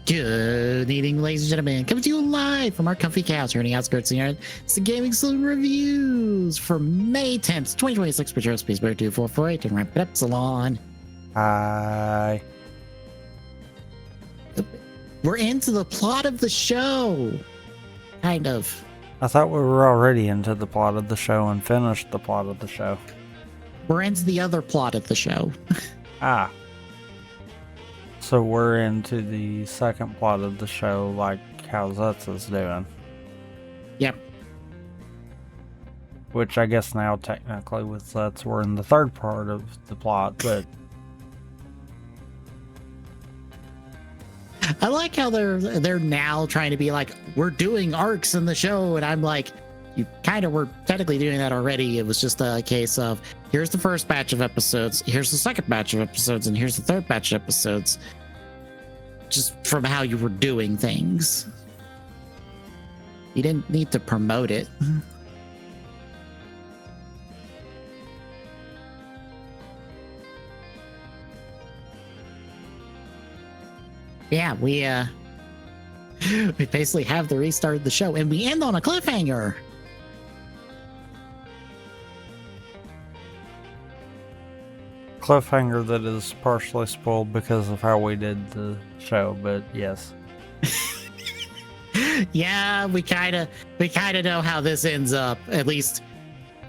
Good evening, ladies and gentlemen. Coming to you live from our comfy couch here in the outskirts of the earth. It's the Gaming Saloon reviews for May 10th, 2026. Picture of Space Bear 2448 and wrap it up, Salon. Hi. We're into the plot of the show. Kind of. I thought we were already into the plot of the show and finished the plot of the show. We're into the other plot of the show. Ah. So we're into the second plot of the show, like how Zetsu's doing. Yep. Which I guess now technically with Zetsu we're in the third part of the plot, but I like how they're now trying to be like, we're doing arcs in the show, and I'm like, you kind of were technically doing that already. It was just a case of, here's the first batch of episodes, here's the second batch of episodes, and here's the third batch of episodes. Just from how you were doing things. You didn't need to promote it. Yeah, we basically have the restart of the show, and we end on a cliffhanger. cliffhanger that is partially spoiled because of how we did the show, but yes. Yeah, we kind of know how this ends up, at least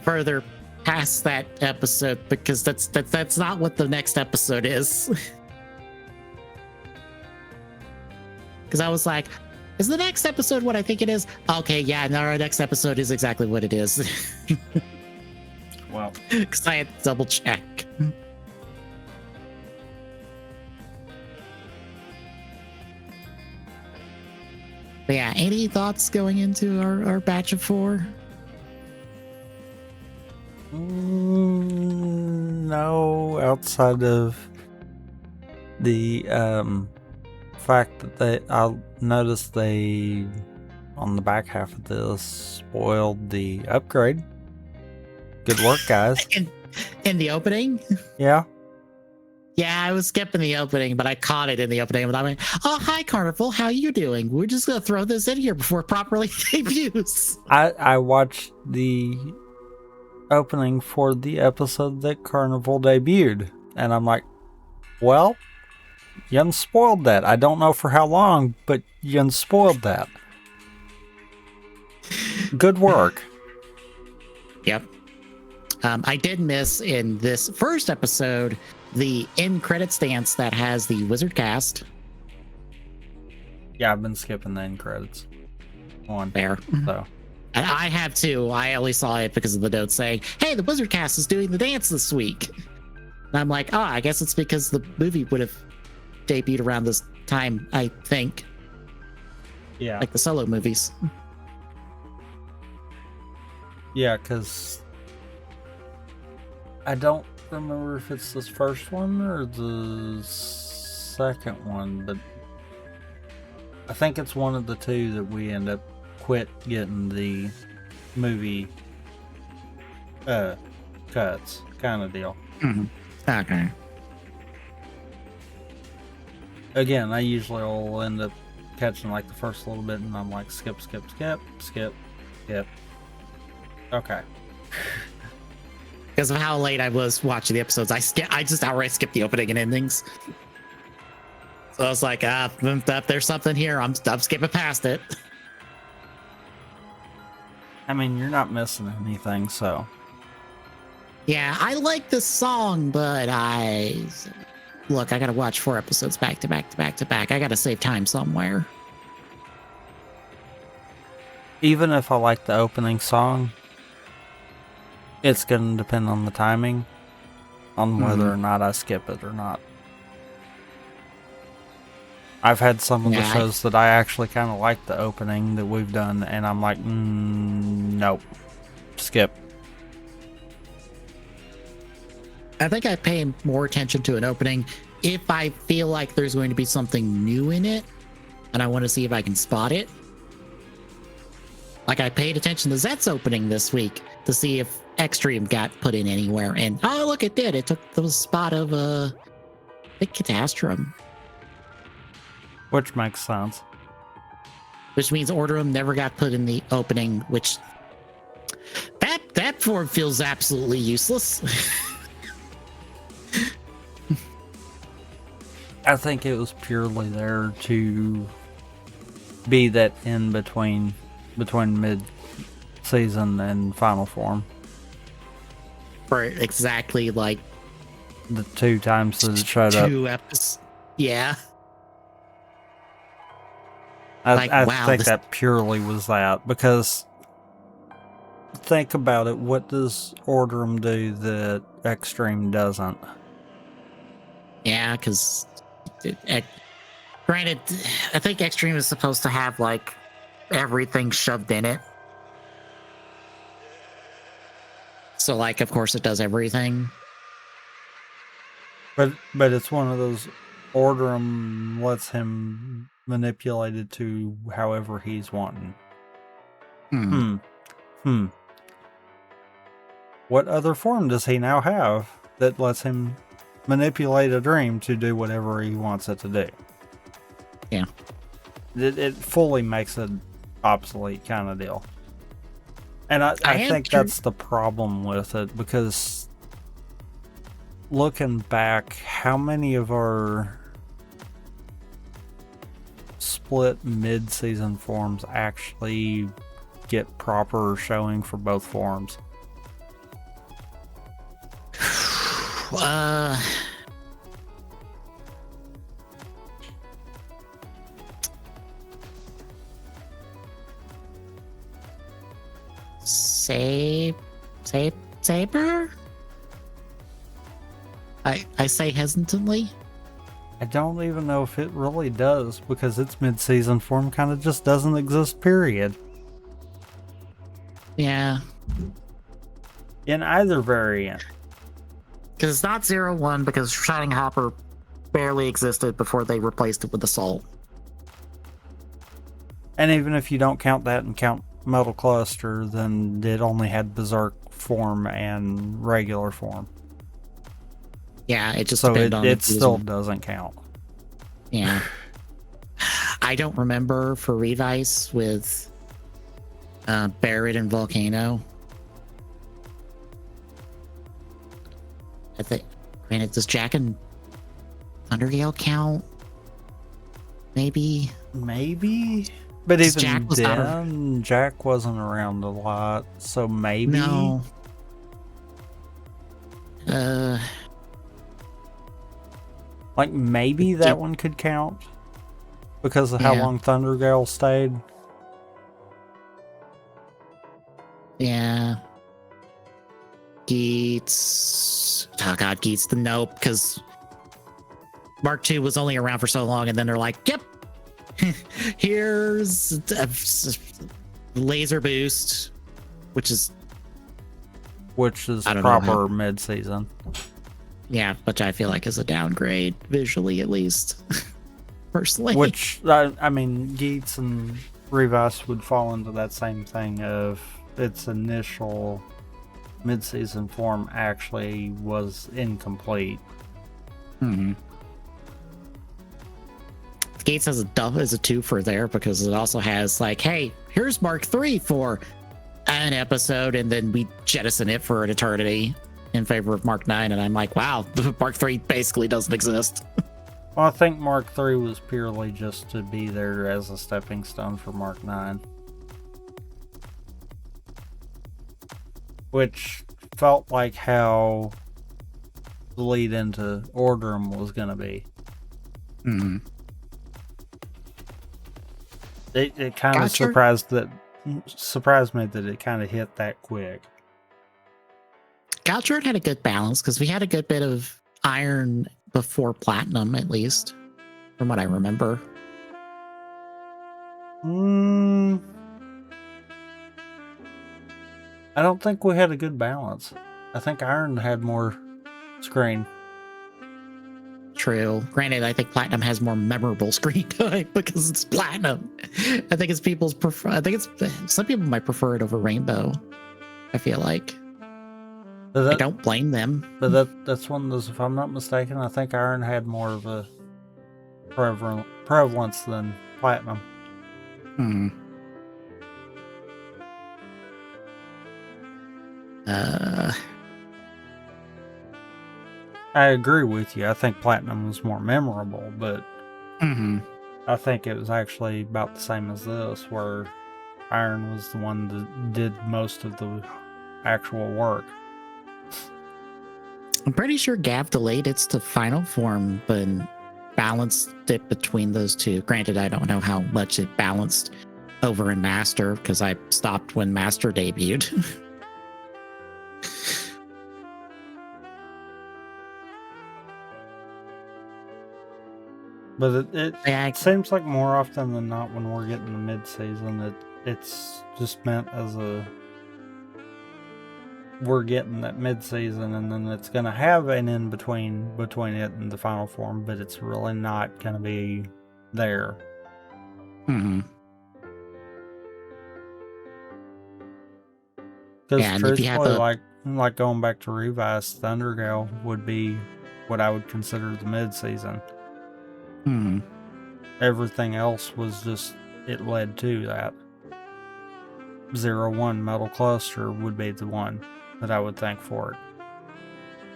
further past that episode, because that's not what the next episode is. Because I was like, is the next episode what I think it is? Okay, yeah, no, our next episode is exactly what it is. Well, because I had to double check. But yeah, any thoughts going into our batch of 4? No, outside of the fact that I noticed they, on the back half of this, spoiled the upgrade. Good work, guys. In the opening? Yeah. Yeah, I was skipping the opening, but I caught it in the opening. And I went, oh, hi, Carnival. How you doing? We're just going to throw this in here before it properly debuts. I watched the opening for the episode that Carnival debuted, and I'm like, well, you unspoiled that. I don't know for how long, but you unspoiled that. Good work. Yep. I did miss in this first episode the end credits dance that has the wizard cast. Yeah, I've been skipping the end credits. On there. So. And I have too. I only saw it because of the note saying, hey, the wizard cast is doing the dance this week. And I'm like, oh, I guess it's because the movie would have debuted around this time, I think. Yeah. Like the solo movies. Yeah, because I don't remember if it's this first one or the second one, but I think it's one of the two that we end up quit getting the movie cuts kind of deal. Mm-hmm. Okay. Again, I usually will end up catching like the first little bit and I'm like skip. Okay. Because of how late I was watching the episodes, I just outright skipped the opening and endings. So I was like, if there's something here, I'm skipping past it. I mean, you're not missing anything, so. Yeah, I like this song, but look, I gotta watch 4 episodes back to back. I gotta save time somewhere. Even if I like the opening song, it's going to depend on the timing, on whether or not I skip it or not. I've had some of the shows that I actually kind of like the opening that we've done, and I'm like, nope, skip. I think I pay more attention to an opening if I feel like there's going to be something new in it, and I want to see if I can spot it. Like I paid attention to Zet's opening this week to see if Extreme got put in anywhere, and oh look, it did. It took the spot of Big Catastrum. Which makes sense. Which means Orderum never got put in the opening, which that form feels absolutely useless. I think it was purely there to be that in between mid-season and final form. For exactly like The 2 times that it showed up. 2 episodes. Yeah. I wow, think that purely was that, because think about it, what does Orderum do that Extreme doesn't? Yeah, because granted, I think Extreme is supposed to have like everything shoved in it. So like, of course, it does everything. But it's one of those, Orderum lets him manipulate it to however he's wanting. What other form does he now have that lets him manipulate a dream to do whatever he wants it to do? Yeah. It fully makes it obsolete kind of deal. And I think that's the problem with it, because looking back, how many of our split mid-season forms actually get proper showing for both forms? Saber? I say hesitantly. I don't even know if it really does, because its mid-season form kind of just doesn't exist, period. Yeah. In either variant. Because it's not 0-1, because Shining Hopper barely existed before they replaced it with Assault. And even if you don't count that and count Metal Cluster, then it only had Berserk form and regular form. Yeah, it just so depended on it still doesn't count. Yeah. I don't remember for Revice with Barret and Volcano. I think, granted, does Jack and Thundergale count? Maybe. But even then, Jack wasn't around a lot, so maybe. No. Like, maybe that one could count because of how long Thundergale stayed. Yeah. Geats. Oh god, Geats the nope, because Mark II was only around for so long, and then they're like, yep, here's a laser boost, which is proper mid-season. Yeah, which I feel like is a downgrade visually, at least. Personally. Which, I mean, Geats and Revice would fall into that same thing of its initial mid-season form actually was incomplete. Gates has a 2 for there, because it also has like, hey, here's Mark III for an episode, and then we jettison it for an eternity in favor of Mark 9, and I'm like, wow, Mark III basically doesn't exist. Well, I think Mark III was purely just to be there as a stepping stone for Mark 9. Which felt like how the lead into Orderum was going to be. It kind of surprised me that it kind of hit that quick. Galchard had a good balance, because we had a good bit of Iron before Platinum, at least, from what I remember. I don't think we had a good balance. I think Iron had more screen. True. Granted, I think Platinum has more memorable screen time because it's Platinum. I think it's people's prefer. I think it's some people might prefer it over Rainbow. I feel like. I don't blame them. But that's one of those. If I'm not mistaken, I think Iron had more of a prevalence than platinum. Hmm. I agree with you. I think platinum was more memorable, but mhm. I think it was actually about the same as this, where iron was the one that did most of the actual work. I'm pretty sure Gav delayed its to final form, but balanced it between those two. Granted, I don't know how much it balanced over in Master because I stopped when Master debuted. But it Yeah, seems like more often than not when we're getting the mid-season, it's just meant as we're getting that mid-season, and then it's going to have an in-between between it and the final form, but it's really not going to be there. mhm. Because Yeah, and if you have truthfully, a like going back to Revised, Thundergale would be what I would consider the mid-season. mhm. Everything else was just, it led to that. 01 Metal Cluster would be the one that I would think for it.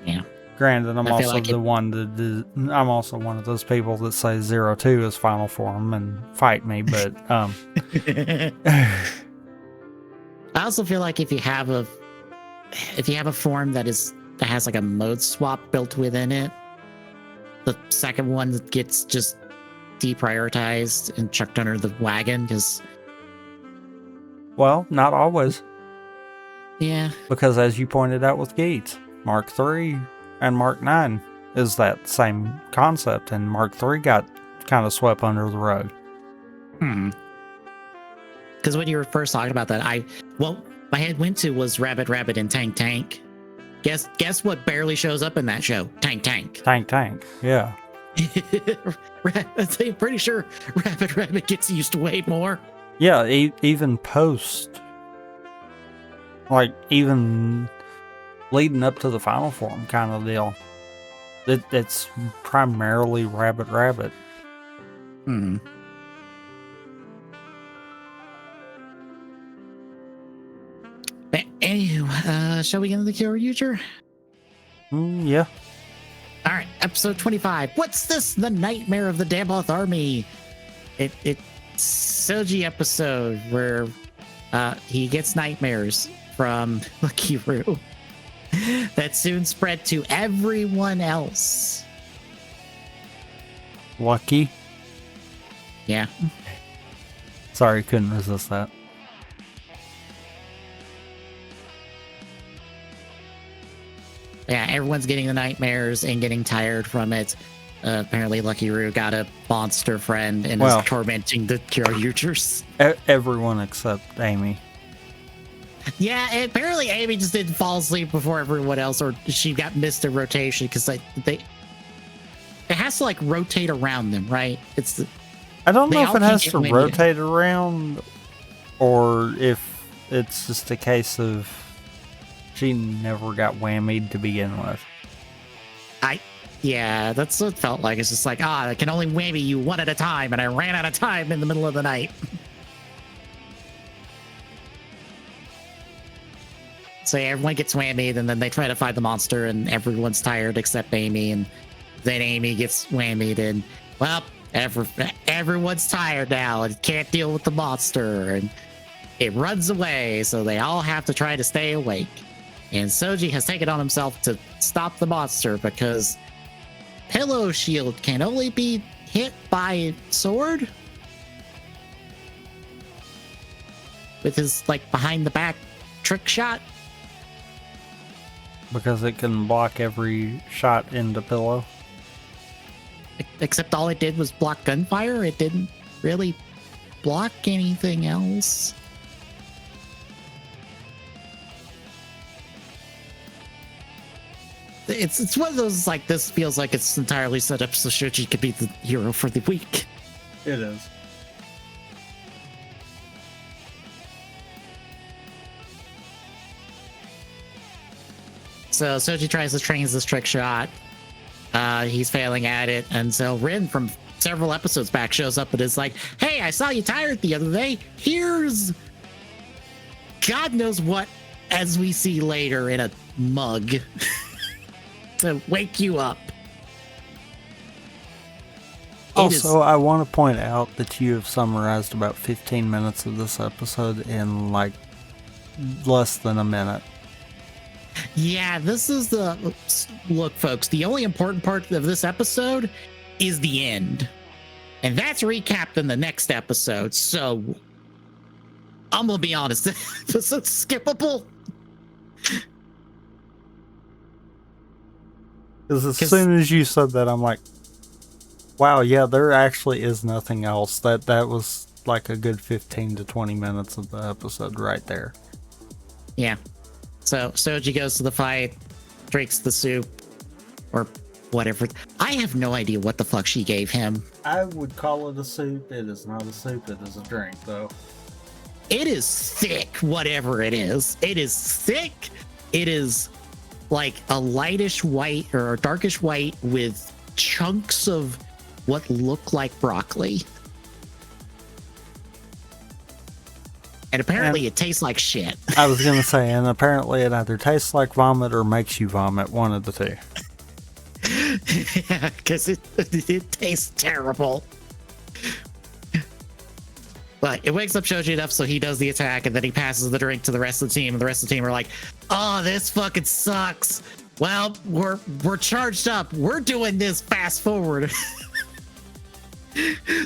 Yeah. Granted, I'm I feel also like the one that I'm also one of those people that say 02 is final form and fight me, but I also feel like if you have a form that has like a mode swap built within it, the second one gets just deprioritized and chucked under the wagon because well, not always, yeah. because as you pointed out with Gates, Mark III and Mark IX is that same concept, and Mark III got kind of swept under the rug. Because when you were first talking about that, my head went to was Rabbit Rabbit and Tank Tank. Guess what barely shows up in that show? Tank Tank. Tank, yeah. I'm pretty sure Rabbit Rabbit gets used way more. Yeah, even post, like even leading up to the final form kind of deal. It's primarily Rabbit Rabbit. Hmm. Anywho, shall we get into the Kyoryuger? Yeah. All right, episode 25. What's this? The Nightmare of the Daboth Army. It's Soji episode where he gets nightmares from Lakiru that soon spread to everyone else. Lucky. Yeah. Sorry, couldn't resist that. Yeah, everyone's getting the nightmares and getting tired from it. Apparently, Lucky Roo got a monster friend and is tormenting the Kyoryugers. Everyone except Amy. Yeah, and apparently Amy just didn't fall asleep before everyone else, or she got missed a rotation because it has to like rotate around them, right? I don't know if it has to rotate around, or if it's just a case of she never got whammied to begin with. Yeah, that's what it felt like. It's just like, I can only whammy you one at a time, and I ran out of time in the middle of the night. So everyone gets whammied, and then they try to find the monster, and everyone's tired except Amy, and then Amy gets whammied, and well, everyone's tired now and can't deal with the monster, and it runs away, so they all have to try to stay awake. And Soji has taken on himself to stop the monster because Pillow Shield can only be hit by sword with his like behind the back trick shot. Because it can block every shot into Pillow. Except all it did was block gunfire. It didn't really block anything else. It's one of those, like, this feels like it's entirely set up so Shoji could be the hero for the week. It is. So Soji tries to train this trick shot. He's failing at it, and so Rin from several episodes back shows up and is like, hey, I saw you tired the other day. Here's God knows what, as we see later, in a mug to wake you up. Also, I want to point out that you have summarized about 15 minutes of this episode in like less than a minute. Yeah, this is look, folks, the only important part of this episode is the end. And that's recapped in the next episode. So I'm going to be honest, this is skippable. Because as soon as you said that, I'm like, wow, yeah, there actually is nothing else. That was like a good 15 to 20 minutes of the episode right there. Yeah. So Soji goes to the fight, drinks the soup, or whatever. I have no idea what the fuck she gave him. I would call it a soup. It is not a soup. It is a drink, though. It is thick, whatever it is. It is thick. It is like a lightish white or a darkish white with chunks of what look like broccoli. And apparently it tastes like shit. I was going to say, and apparently it either tastes like vomit or makes you vomit, one of the two. Yeah, because it tastes terrible. But it wakes up Shoji enough so he does the attack, and then he passes the drink to the rest of the team, and the rest of the team are like, oh, this fucking sucks. Well, we're charged up. We're doing this fast forward.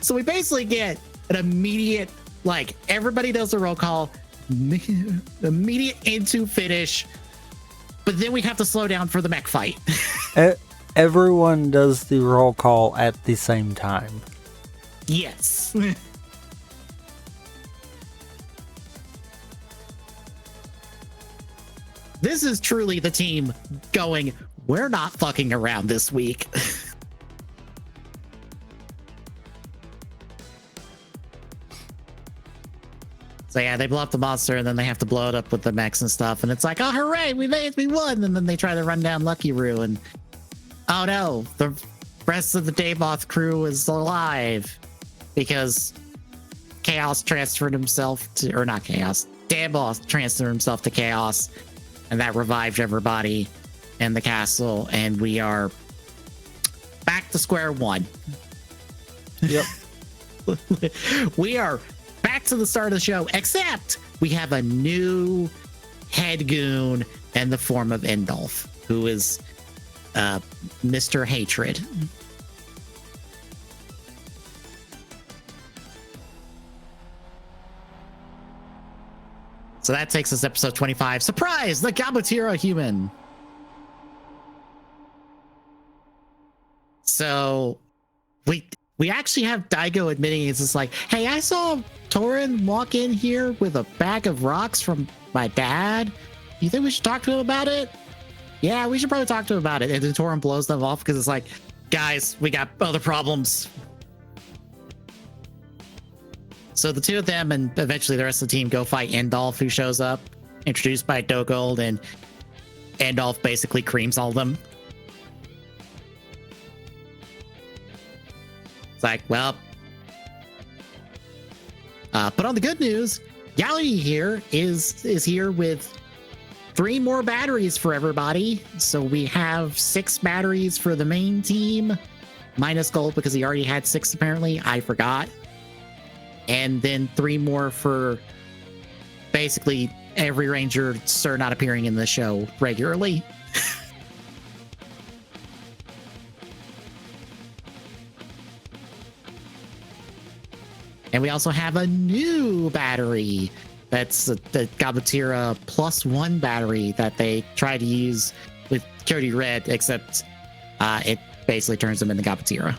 So we basically get an immediate, like, everybody does a roll call, immediate into finish, but then we have to slow down for the mech fight. Everyone does the roll call at the same time. Yes. This is truly the team going, we're not fucking around this week. So yeah, they blow up the monster and then they have to blow it up with the mechs and stuff. And it's like, oh, hooray, we won. And then they try to run down Lucky Roo and oh no, the rest of the Daybloth crew is alive because Chaos transferred himself to, or not Chaos, Daybloth transferred himself to Chaos, and that revived everybody in the castle, and we are back to square one. Yep. We are back to the start of the show, except we have a new head goon in the form of Endolf, who is Mr. Hatred. So that takes us to episode 25. Surprise! The Gabatira human. So we actually have Daigo admitting it's just like, hey, I saw Torin walk in here with a bag of rocks from my dad. You think we should talk to him about it? Yeah, we should probably talk to him about it. And then Torin blows them off because it's like, guys, we got other problems. So the two of them and eventually the rest of the team go fight Endolf, who shows up, introduced by Dogold, and Endolf basically creams all of them. It's like, well, but on the good news, Yaoi here is here with 3 more batteries for everybody. So we have 6 batteries for the main team, minus Gold because he already had 6 apparently. I forgot. And then 3 more for basically every Ranger Sir not appearing in the show regularly. And we also have a new battery. That's the Gabatira +1 battery that they try to use with Cody Red, except it basically turns them into Gabatira.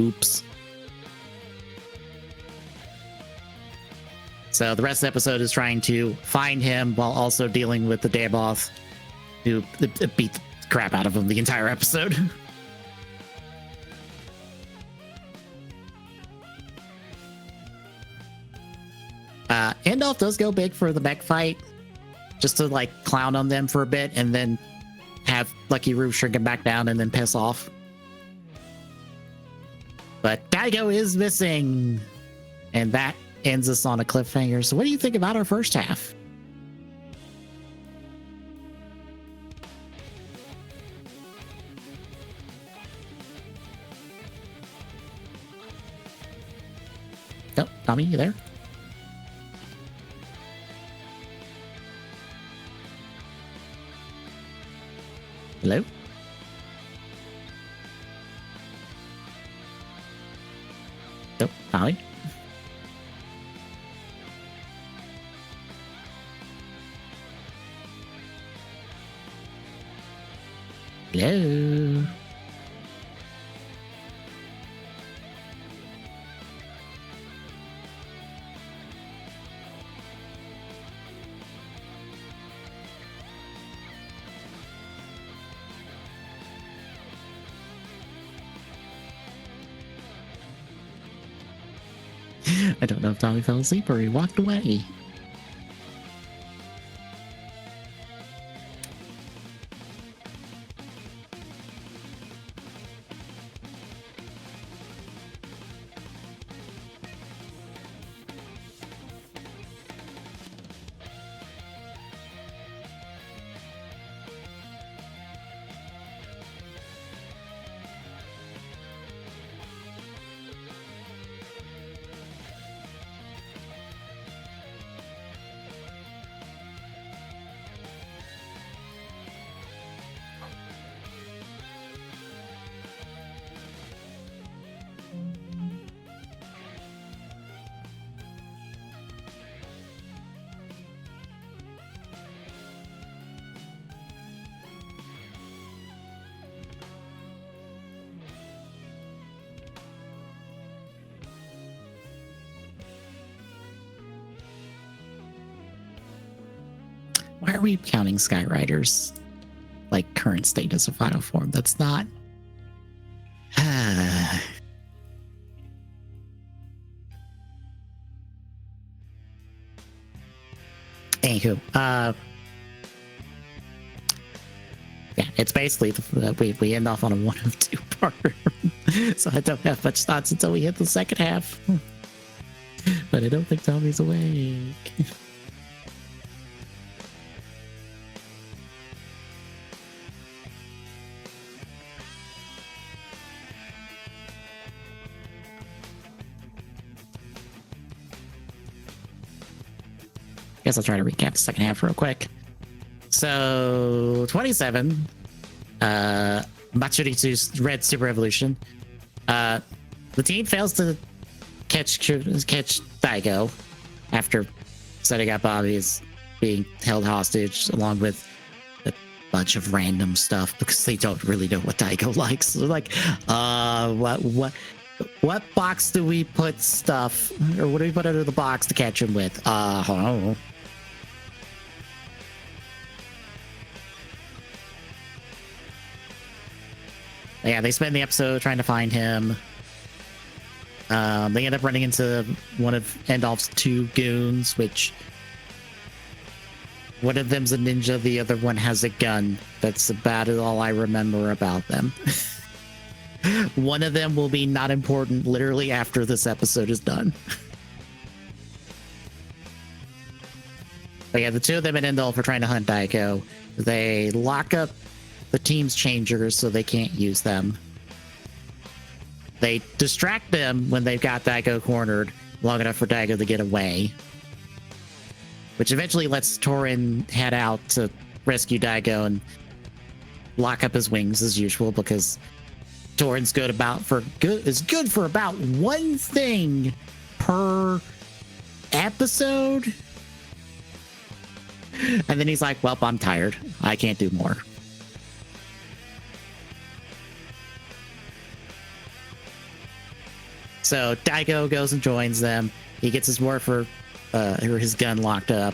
Oops. So the rest of the episode is trying to find him while also dealing with the Daybloth, who beat the crap out of him the entire episode. Endolf does go big for the mech fight, just to like clown on them for a bit, and then have Lucky Roo shrink him back down and then piss off. But Daigo is missing. And that ends us on a cliffhanger. So what do you think about our first half? Oh, Tommy, you there? Hello? Oh, Tommy? Hello? I don't know if Tommy fell asleep or he walked away. Why are we counting Skyriders like current state as a final form? That's not. Anywho, yeah, it's basically we end off on a 1 of 2 part. So I don't have much thoughts until we hit the second half. But I don't think Tommy's awake. Guess I'll try to recap the second half real quick. So 27, Machuritsu's Red Super Evolution. The team fails to catch Daigo after setting up Bobby as being held hostage, along with a bunch of random stuff because they don't really know what Daigo likes. So they're like, what box do we put stuff, or what do we put under the box to catch him with? I don't know. Yeah, they spend the episode trying to find him. They end up running into one of Endolph's 2 goons, which one of them's a ninja, the other one has a gun. That's about all I remember about them. One of them will be not important literally after this episode is done. But yeah, the 2 of them and Endolph are trying to hunt Daigo. They lock up the team's changers so they can't use them. They distract them when they've got Daigo cornered long enough for Daigo to get away, which eventually lets Torin head out to rescue Daigo and lock up his wings as usual, because Torin's good for about one thing per episode. And then he's like, well, I'm tired. I can't do more. So Daigo goes and joins them. He gets his morpher, or his gun locked up.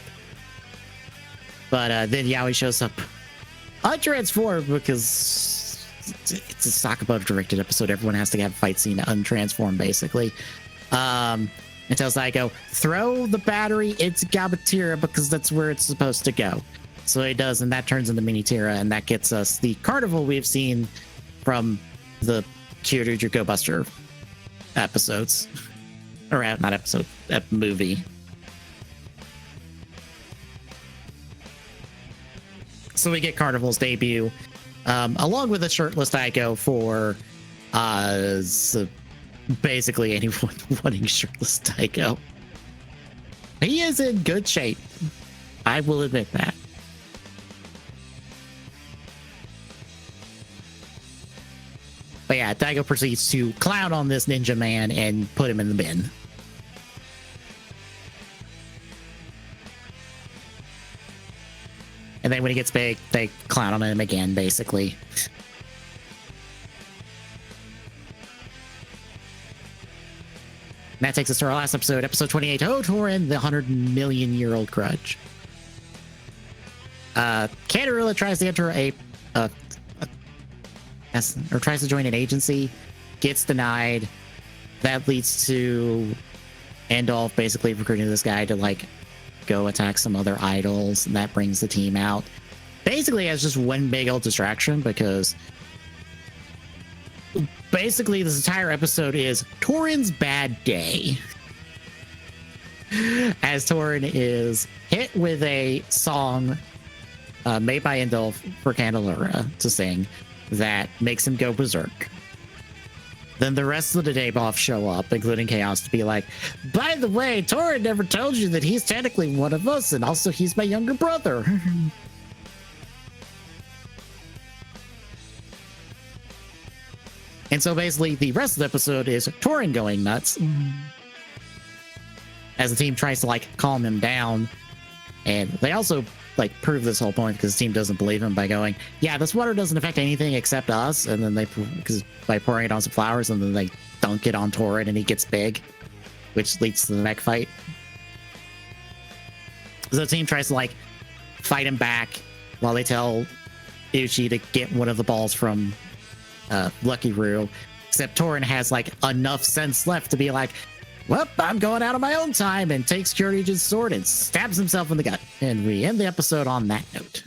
But then Yaoi shows up untransformed because it's a Sakamoto directed episode. Everyone has to have a fight scene untransformed, basically. And tells Daigo, throw the battery into Gabatira because that's where it's supposed to go. So he does, and that turns into Minitira, and that gets us the carnival we've seen from the Kyoryuger Go Buster episodes. Or not episode, movie. So we get Carnival's debut, along with a shirtless Daiko for basically anyone wanting shirtless Daiko. He is in good shape. I will admit that. But yeah, Daigo proceeds to clown on this ninja man and put him in the bin. And then when he gets big, they clown on him again, basically. And that takes us to our last episode, episode 28, Oh Torin, the 100-million-year-old grudge. Kyoryuger tries to enter or tries to join an agency, gets denied. That leads to Andolph basically recruiting this guy to like go attack some other idols, and that brings the team out. Basically, as just one big old distraction, because basically this entire episode is Torin's bad day. As Torin is hit with a song made by Andolph for Candelura to sing that makes him go berserk. Then the rest of the Daboff show up, including Chaos, to be like, by the way, Torin never told you that he's technically one of us, and also he's my younger brother. And so basically the rest of the episode is Torin going nuts as the team tries to like calm him down. And they also like prove this whole point because the team doesn't believe him by going, yeah, this water doesn't affect anything except us. And then because by pouring it on some flowers, and then they dunk it on Torin and he gets big, which leads to the mech fight. So the team tries to like fight him back while they tell Uchi to get one of the balls from Lucky Roo. Except Torin has like enough sense left to be like, well, I'm going out on my own time, and takes Kyoryuger's sword and stabs himself in the gut. And we end the episode on that note.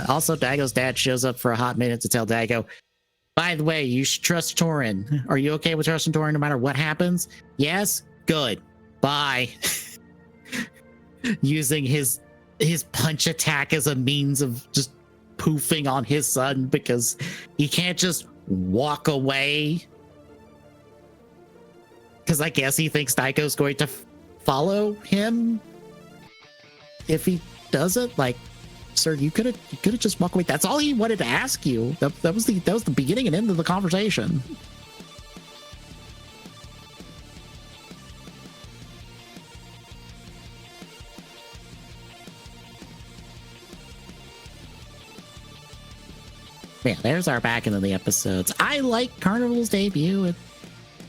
Also, Daigo's dad shows up for a hot minute to tell Daigo, by the way, you should trust Torin. Are you okay with trusting Torin no matter what happens? Yes? Good. Bye. Using his punch attack as a means of just poofing on his son because he can't just walk away. Because I guess he thinks Daiko's going to follow him if he doesn't. Like, sir, you could have just walked away. That's all he wanted to ask you. That was the beginning and end of the conversation. Yeah, there's our back into the episodes. I like Carnival's debut.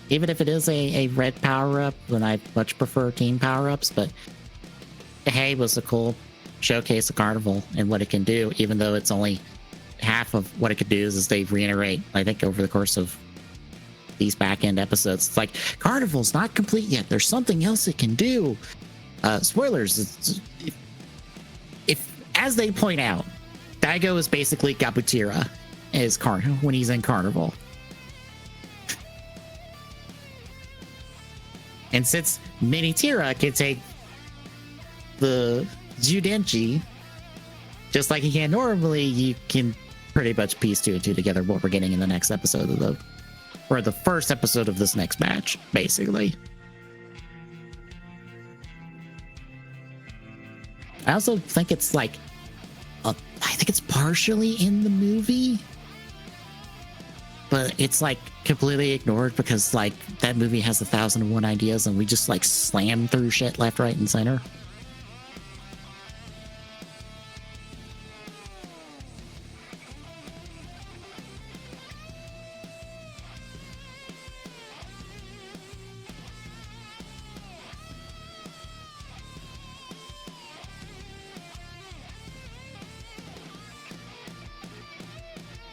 Even if it is a red power-up, then I much prefer team power-ups, but hey, it was a cool showcase of Carnival and what it can do, even though it's only half of what it could do, as they reiterate, I think, over the course of these back-end episodes. It's like, Carnival's not complete yet. There's something else it can do. Spoilers, if as they point out, Daigo is basically Gabutira when he's in Carnival. And since Minitira can take the Judenchi just like he can normally, you can pretty much piece two and two together what we're getting in the next episode of the first episode of this next match, basically. I also think it's like, I think it's partially in the movie, but it's like completely ignored because like that movie has 1,001 ideas and we just like slam through shit left, right, and center.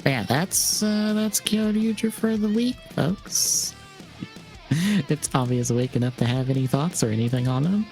Yeah, that's Kyoryuger for the week, folks. If Tommy is awake enough to have any thoughts or anything on him.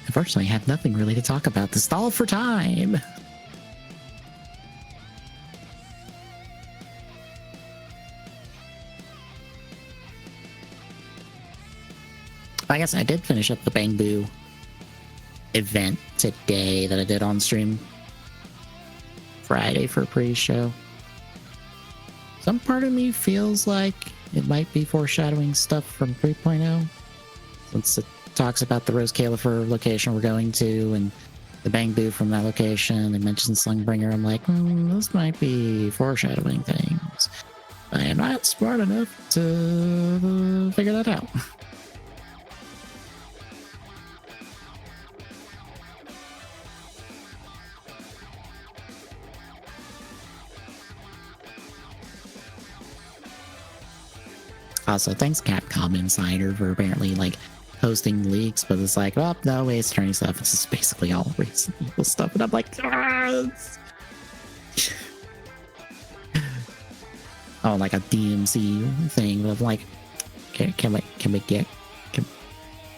Unfortunately, I have nothing really to talk about. The stall for time. I guess I did finish up the Bang Boo event today that I did on stream Friday for pre-show. Some part of me feels like it might be foreshadowing stuff from 3.0, since it talks about the Rose Califer location we're going to and the Bang Boo from that location. They mentioned Slingbringer. I'm like, this might be foreshadowing things. I am not smart enough to figure that out. Also, thanks Capcom Insider for apparently like hosting leaks, but it's like, well, no, Ace Attorney stuff. It's just basically all Resident Evil stuff, and I'm like, oh, like a DMC thing of like, can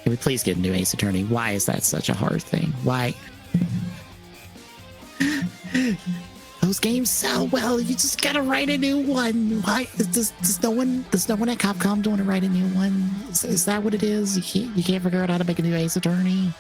we please get a new Ace Attorney? Why is that such a hard thing? Why? Those games sell well. You just gotta write a new one. Why does no one at Capcom want to write a new one? Is that what it is? You can't figure out how to make a new Ace Attorney?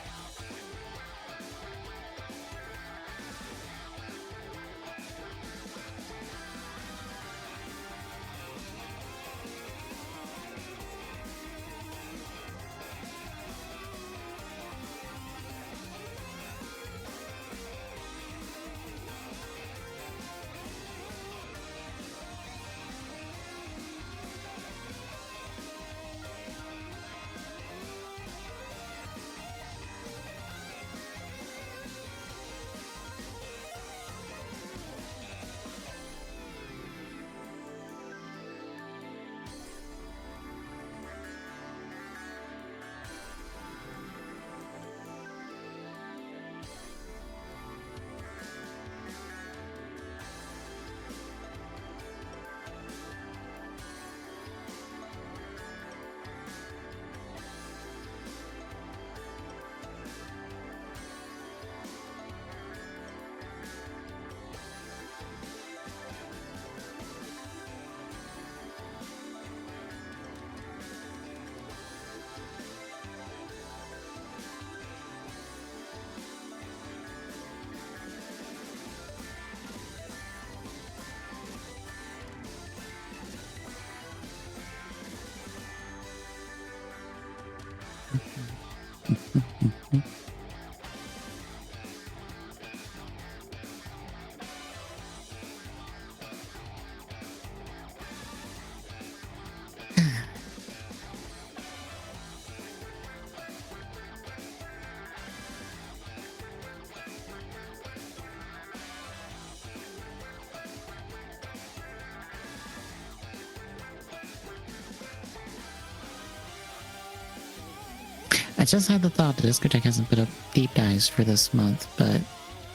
I just had the thought that Discotheque hasn't put up deep dives for this month, but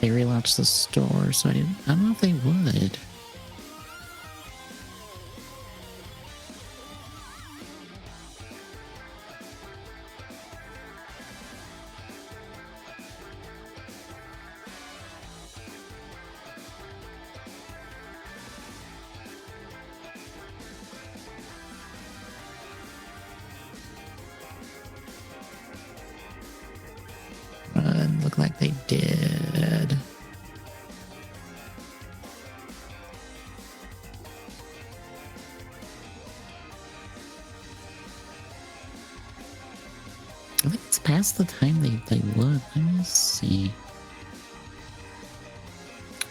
they relaunched the store, so I don't know if they would. Look like they did. I think it's past the time they would. Let me see.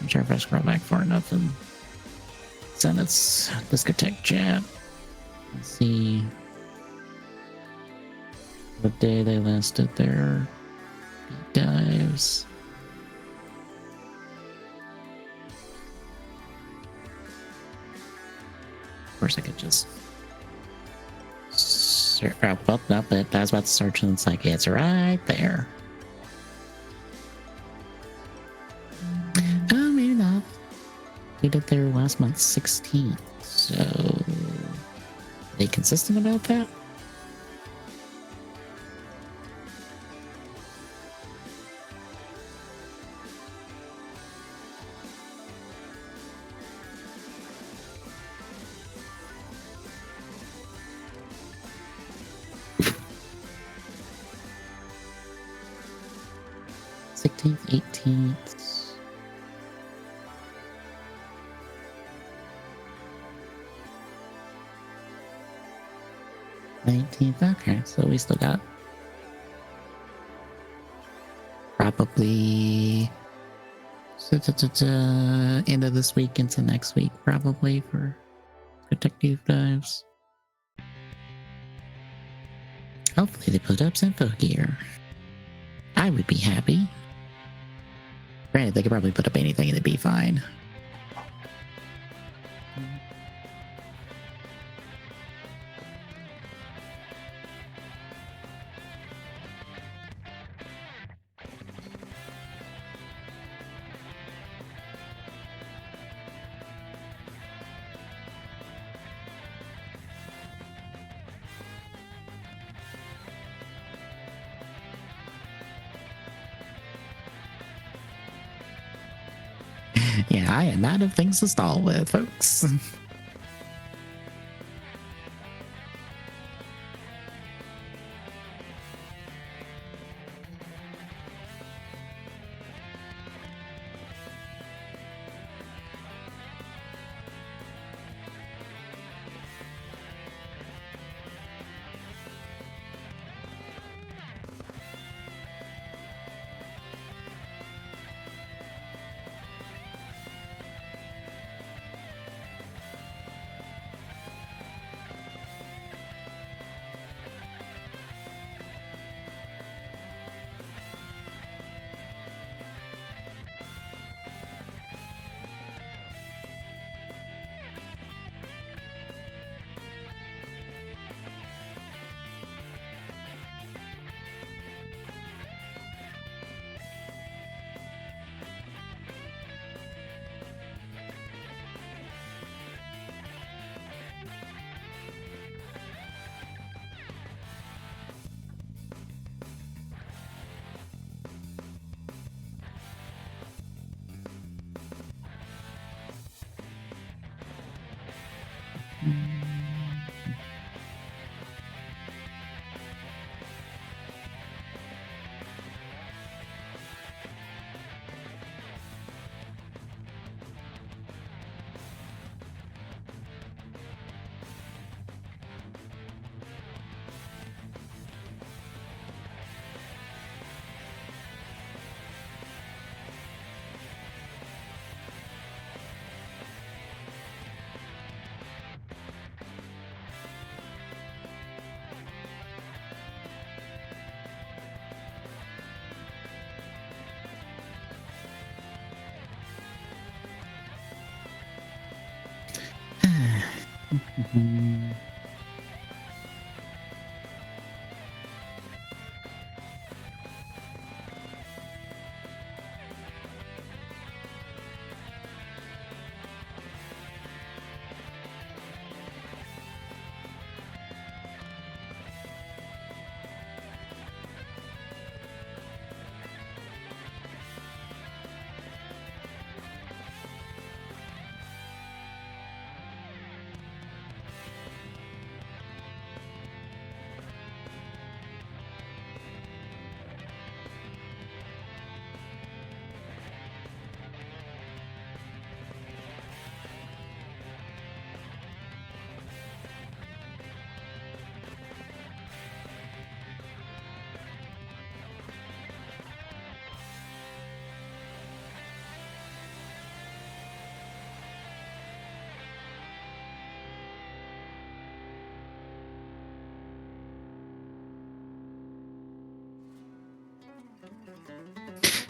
I'm sure if I scroll back far enough and send its Discotheque chat. Let's see the day they last did their dives. Of course, I could just search. Oh, well, no, but I was about to search, and it's like it's right there. Oh, maybe not. We did their last month, 16th. So, are they consistent about that? th 18th. 19th. Okay, so we still got probably end of this week into next week, probably for detective dives. Hopefully they put up Info Gear. I would be happy. Granted, they could probably put up anything and it'd be fine. Yeah, I am out of things to stall with, folks.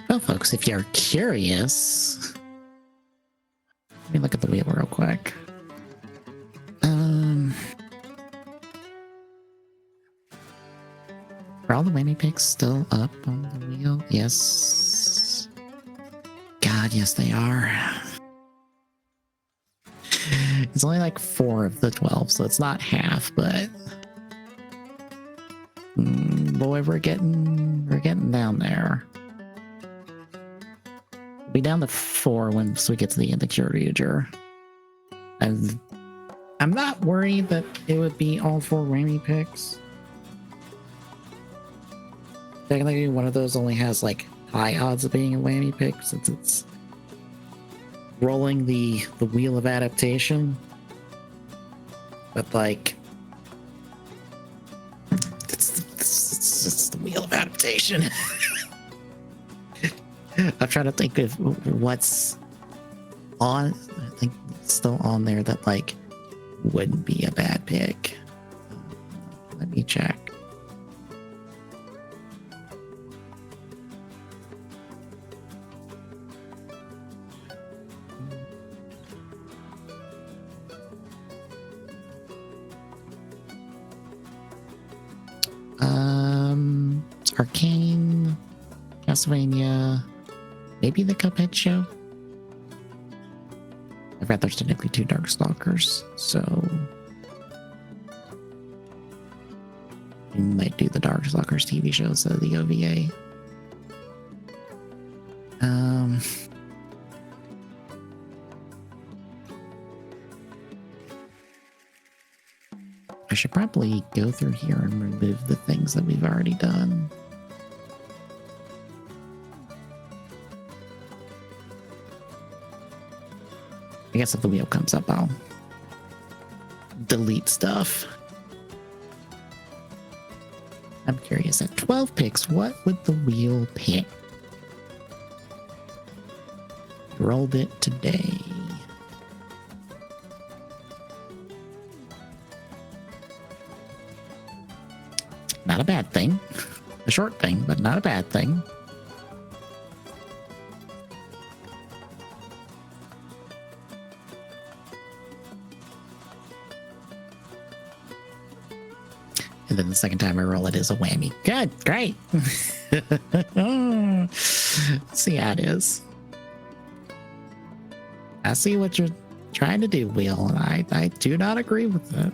Well, folks, if you're curious, let me look at the wheel real quick. Are all the whammy picks still up on the wheel? Yes. God, yes, they are. It's only like 4 of the 12, so it's not half, but boy, we're getting down there. We'll be down to 4 once we get to the end of Kyoryuger. And I'm not worried that it would be all 4 whammy picks. Technically, one of those only has like high odds of being a whammy pick since it's rolling the wheel of adaptation. But like, it's the wheel of adaptation. I'm trying to think of what's on. I think it's still on there that like wouldn't be a bad pick. Let me check. Arcane, Castlevania, maybe the Cuphead show. I've read there's technically 2 Darkstalkers, so we might do the Darkstalkers TV show instead of the OVA. I should probably go through here and remove the things that we've already done. I guess if the wheel comes up, I'll delete stuff. I'm curious, at 12 picks, what would the wheel pick? Rolled it today. Not a bad thing. A short thing, but not a bad thing. And then the second time I roll it is a whammy. Good, great. Let's see how it is. I see what you're trying to do, Wheel, and I do not agree with it.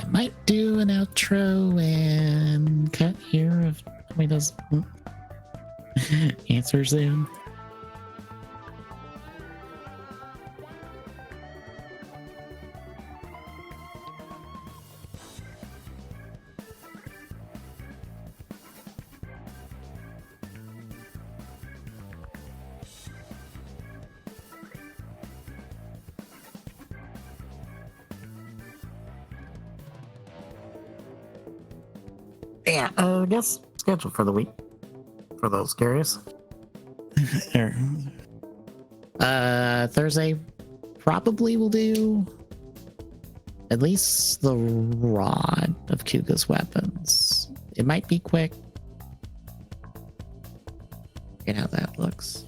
I might do an outro and cut here if nobody does answer soon. Yeah, guess schedule for the week. For those curious. Thursday probably will do at least the rod of Kuga's weapons. It might be quick. Look at how that looks.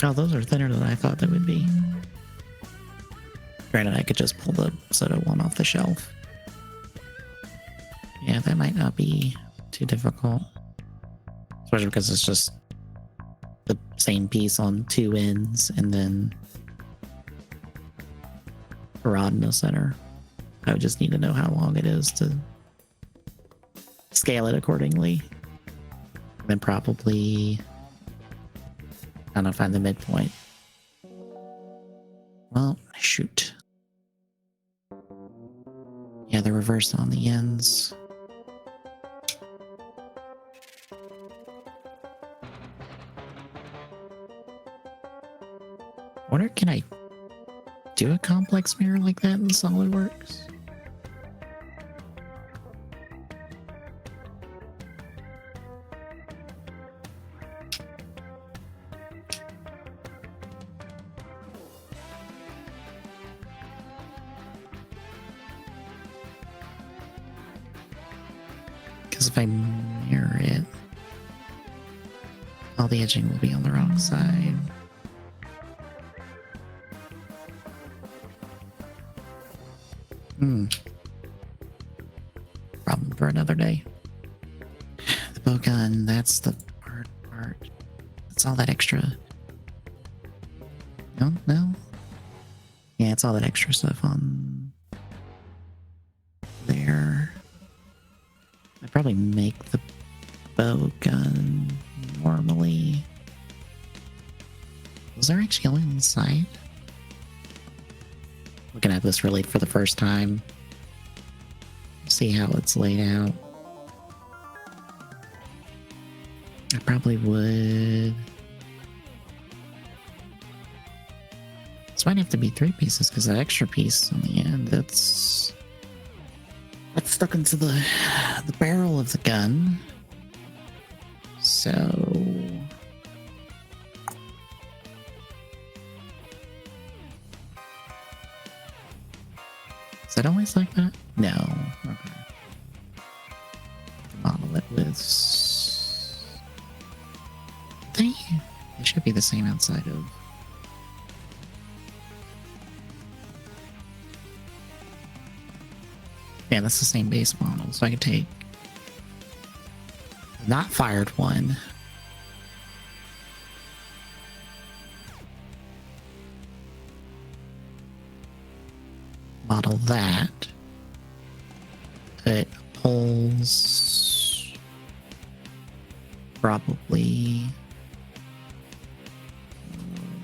Oh, those are thinner than I thought they would be. Granted, I could just pull the Soda one off the shelf. Yeah, that might not be too difficult. Especially because it's just the same piece on two ends and then a rod in the center. I would just need to know how long it is to scale it accordingly. And then probably, I don't know, find the midpoint. Well, shoot. Yeah, they're reversed on the ends. I wonder, can I do a complex mirror like that in SolidWorks? Because if I mirror it, all the edging will be on the wrong side. Problem for another day. The bow gun, that's the hard part. It's all that extra. No? Yeah, it's all that extra stuff on there. I'd probably make the bow gun normally. Was there actually only on the side? Looking at this really for the first time. See how it's laid out. I probably would. This might have to be 3 pieces because that extra piece on the end, that's stuck into the barrel of the gun. So is that always like that? No. Okay. Model it with. They should be the same outside of. Yeah, that's the same base model. So I could take the not fired one. Model that. It pulls probably.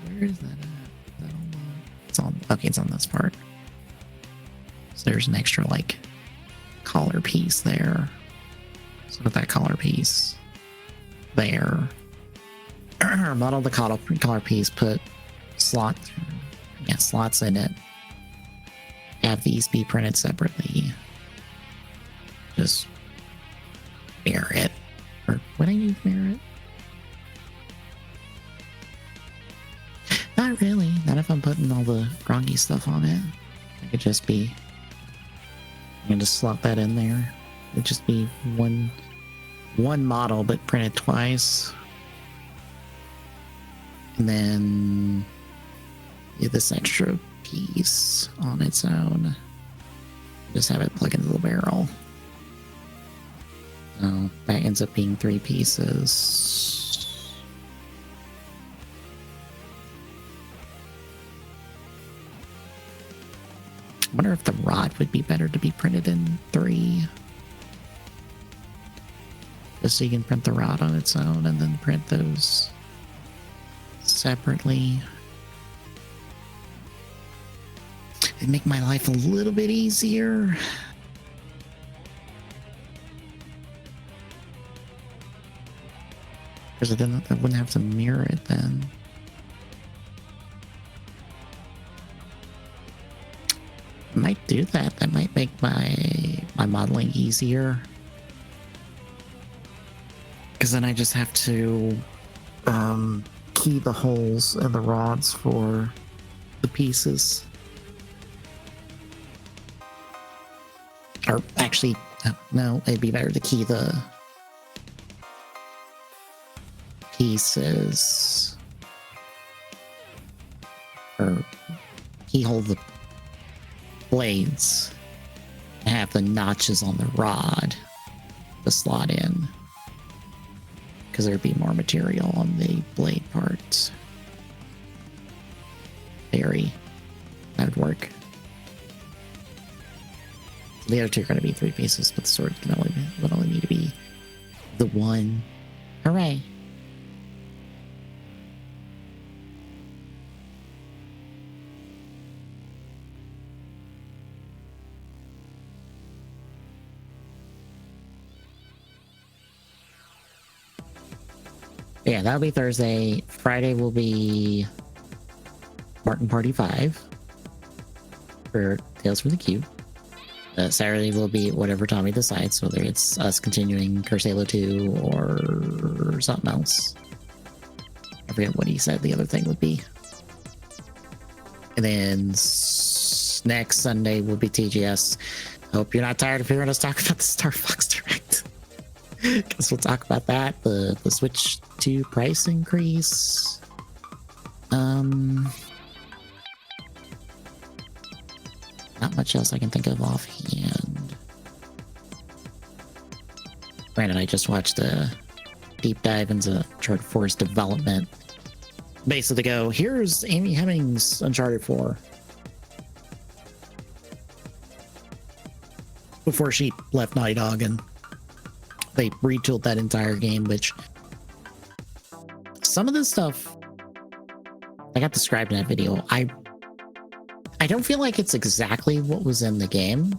Where is that at? Is that on the, it's on. Okay, it's on this part. So there's an extra like collar piece there. So with that collar piece there, model the collar piece, put slots in it. Have these be printed separately. Just mirror it. Or would I use mirror it? Not really. Not if I'm putting all the groggy stuff on it. It could just be. I can just slot that in there. It'd just be one model, but printed twice. And then this extra piece on its own. Just have it plug into the barrel. So that ends up being 3 pieces. I wonder if the rod would be better to be printed in 3. Just so you can print the rod on its own and then print those separately. It'd make my life a little bit easier. Because I wouldn't have to mirror it then. I might do that. That might make my modeling easier. Because then I just have to key the holes and the rods for the pieces. Or actually, no, it'd be better to key the pieces. Or keyhole the blades and have the notches on the rod to slot in. Because there'd be more material on the blade parts. That would work. The other two are going to be 3 pieces, but the sword would only need to be the 1. Hooray! Yeah, that'll be Thursday. Friday will be Martin Party 5 for Tales from the Cube. Saturday will be whatever Tommy decides, whether it's us continuing Curse Halo 2 or something else. I forget what he said the other thing would be. And then next Sunday will be TGS. Hope you're not tired of hearing us talk about the Star Fox Direct. Because we'll talk about that. The Switch 2 price increase. Not much else I can think of offhand. Brandon, I just watched a deep dive into Uncharted 4's development. Basically, to go, here's Amy Hemming's Uncharted 4. Before she left Naughty Dog, and they retooled that entire game, which some of this stuff I got described in that video. I don't feel like it's exactly what was in the game,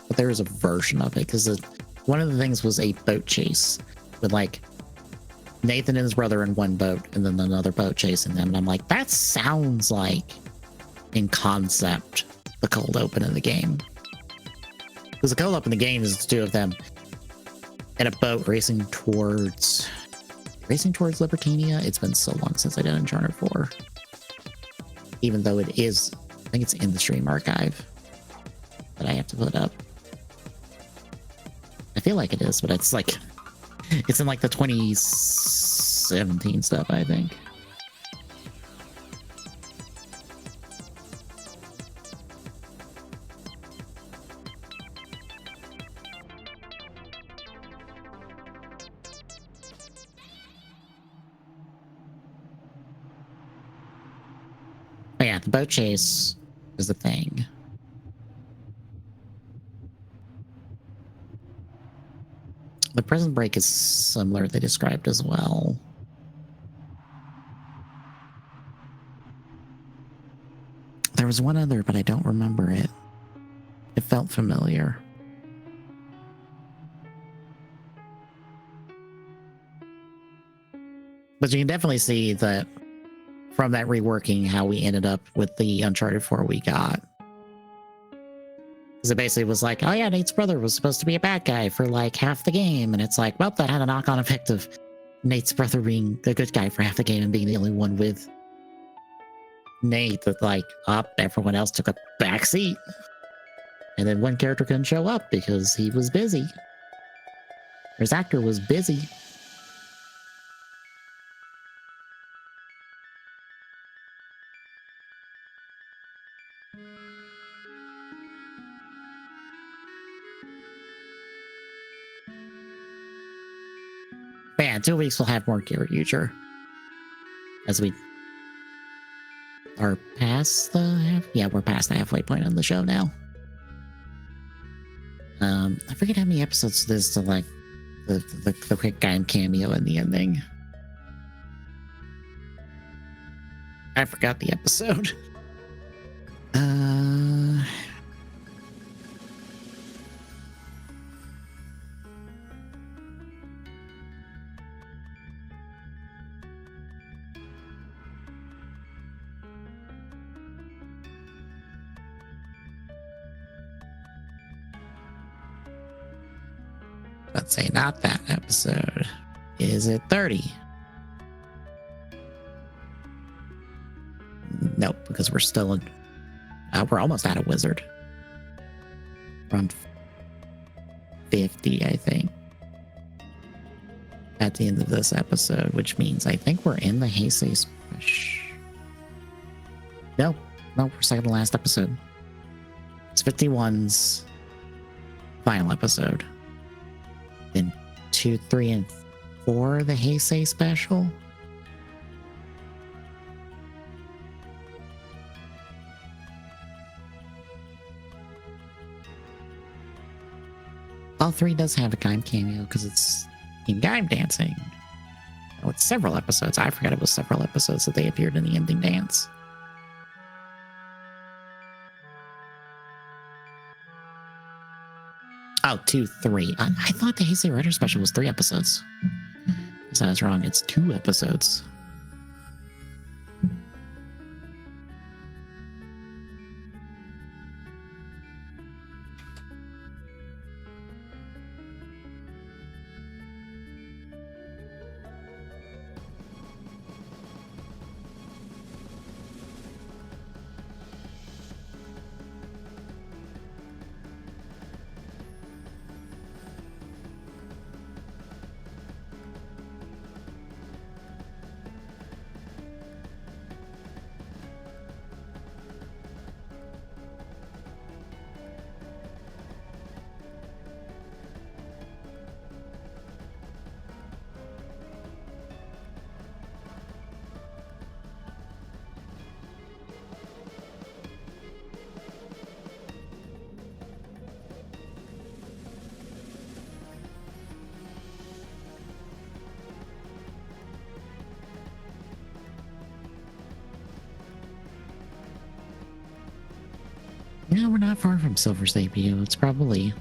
but there is a version of it, because one of the things was a boat chase with like Nathan and his brother in one boat and then another boat chasing them. And I'm like, that sounds like in concept the cold open in the game. Because the cold open in the game is the 2 of them in a boat racing towards Libertania. It's been so long since I did Uncharted 4. Even though it is, I think it's in the stream archive that I have to put up. I feel like it is, but it's like, it's in like the 2017 stuff, I think. But yeah, the boat chase is the thing. The prison break is similarly described as well. There was one other, but I don't remember it. It felt familiar. But you can definitely see that from that reworking, how we ended up with the Uncharted 4 we got. Because it basically was like, oh yeah, Nate's brother was supposed to be a bad guy for like half the game. And it's like, well, that had a knock-on effect of Nate's brother being a good guy for half the game and being the only one with Nate, that like, everyone else took a back seat. And then one character couldn't show up because he was busy. His actor was busy. But yeah, in 2 weeks we'll have more Kyoryuger. As we are past the we're past the halfway point on the show now. I forget how many episodes it is to like the quick guy cameo in the ending. I forgot the episode. Uh, let's say not that episode. Is it 30? Nope, because we're still in. We're almost out of wizard. Around 50, I think. At the end of this episode, which means I think we're in the Heisei special. No, we're second to last episode. It's 51's final episode. Then 2, 3, and 4, the Heisei special. All 3 does have a Gaim cameo because it's in Gaim dancing. Oh, it's several episodes. I forgot it was several episodes that they appeared in the ending dance. Oh, 2, 3. I thought the Heisei Rider special was 3 episodes. So I was wrong. It's 2 episodes. Yeah, we're not far from Silver's debut. It's probably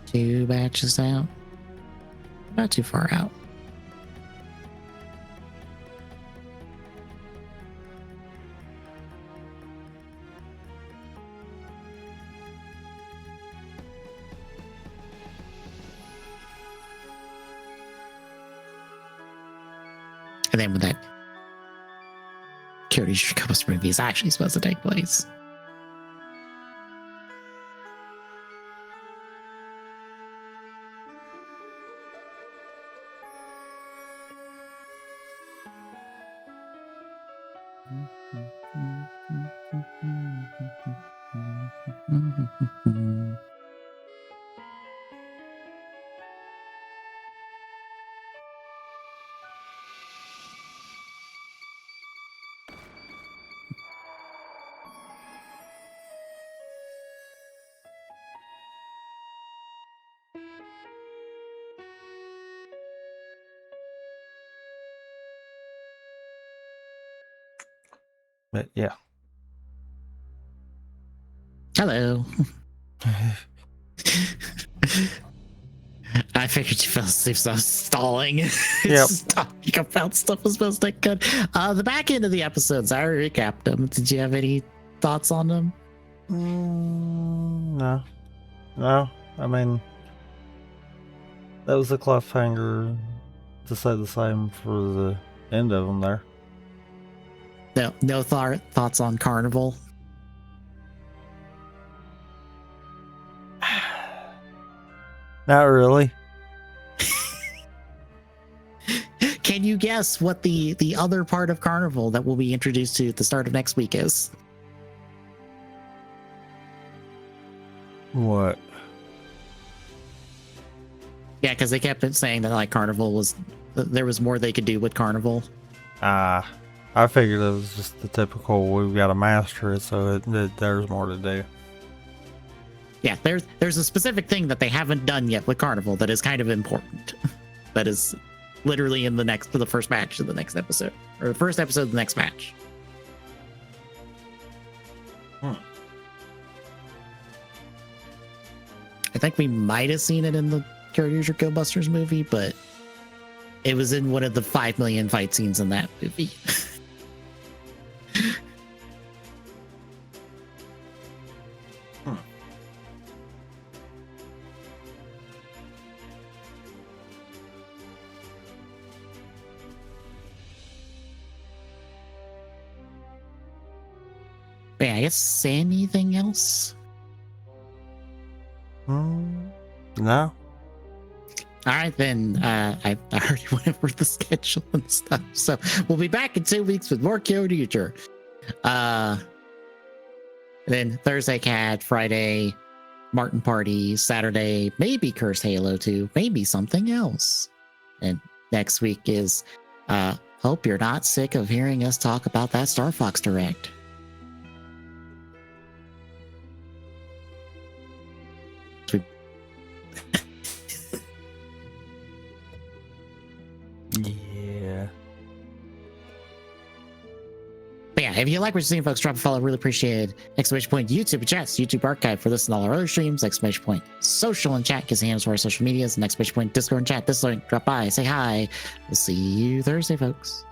2 batches out. Not too far out. And then when that Kyoryuger movie is actually supposed to take place. But yeah. Hello. I figured you fell asleep, so I was stalling. Yep. Talking about stuff was supposed to take good. The back end of the episodes, I already recapped them. Did you have any thoughts on them? No. I mean, that was a cliffhanger to say the same for the end of them there. No thoughts on Carnival? Not really. Can you guess what the other part of Carnival that we'll be introduced to at the start of next week is? What? Yeah, because they kept saying that like Carnival was, there was more they could do with Carnival. I figured it was just the typical, we've got to master it, so there's more to do. Yeah, there's a specific thing that they haven't done yet with Carnival that is kind of important. That is literally in the first match of the next episode, or the first episode of the next match. I think we might have seen it in the Kyoryuger Go Busters movie, but it was in one of the 5 million fight scenes in that movie. Yeah, I guess anything else? No. All right, then. I already went over the schedule and stuff. So we'll be back in 2 weeks with more Kyoryuger. Then Thursday Cat, Friday Martin Party, Saturday maybe Curse Halo 2, maybe something else. And next week is hope you're not sick of hearing us talk about that Star Fox Direct. Yeah. But yeah, if you like what you're seeing, folks, drop a follow. Really appreciate it. Exclamation point YouTube chats, YouTube archive for this and all our other streams. Exclamation point social and chat gives handles for our social medias. And exclamation point Discord and chat. This link, drop by, say hi. We'll see you Thursday, folks.